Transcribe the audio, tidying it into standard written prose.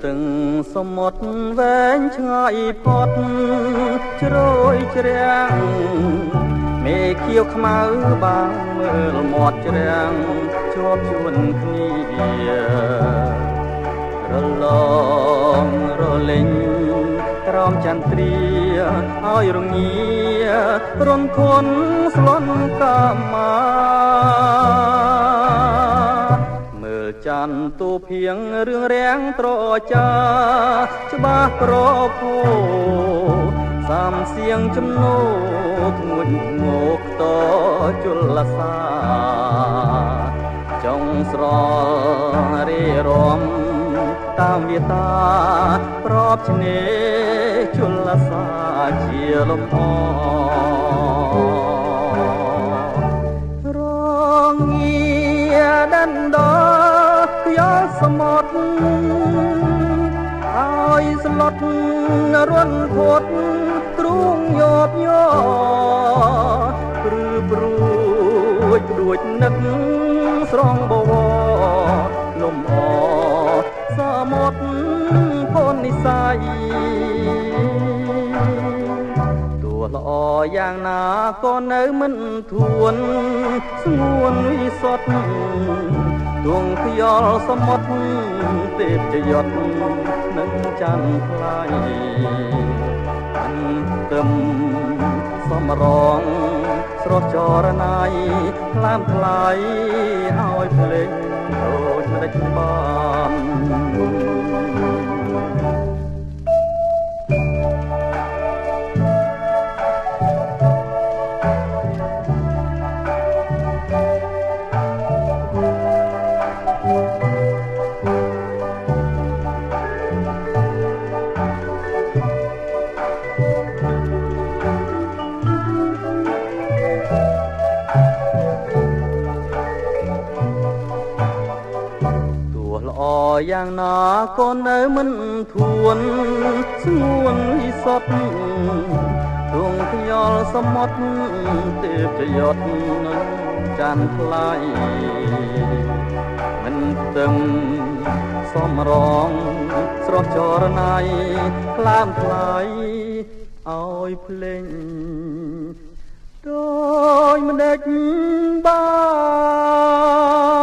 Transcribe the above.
từngสมุทรแวงឆ្ងាយផុតជ្រោយជ្រាំងមេខៀវខ្មៅបាងមើលមាត់ជ្រាំងជាប់ជួនគ្នារលងរលេងក្រោមចន្ទ្រាឲ្យរងារំធនស្លន់កាមាមើលច័ន្ទទូភៀងរឿងរាំងត្រចាច្បាស់ប្រភោសាមសៀងចំណោធ្ងន់ងកតជលសាចុងស្រលរីរំតាមវាតាប្របឆ្នេរជលសាជាលំអរងាដណ្ដខ្យល់សមុទ្រឲ្យស្លុតរន្ធធាត់ទ្រូងយោបយោព្រឺព្រួចព្រួចនឹកស្រងបវរលំអសមុទ្រផននិស័យទោះល្អយ៉ាងណាក៏នៅមិនធួនស្ងួនវិសុទ្ធដួងខ្យល់សមុទ្រទេពយត់នឹងច័ន្ទថ្លៃអន្ទឹមសំរងស្រស់ចរណៃថ្លាមថ្លៃឲ្យភ្លេងដូចមិនដេចបានយ៉ាងណាក៏នៅមិនធួនស្ងួនវិសុទ្ធដួងខ្យល់សមុទ្រទេពយត់នឹងច័ន្ទថ្លៃមិនទឹងសំរងស្រស់ចរណៃថ្លើមថ្លៃឲ្យភ្លេងដូចមិនដេចបាន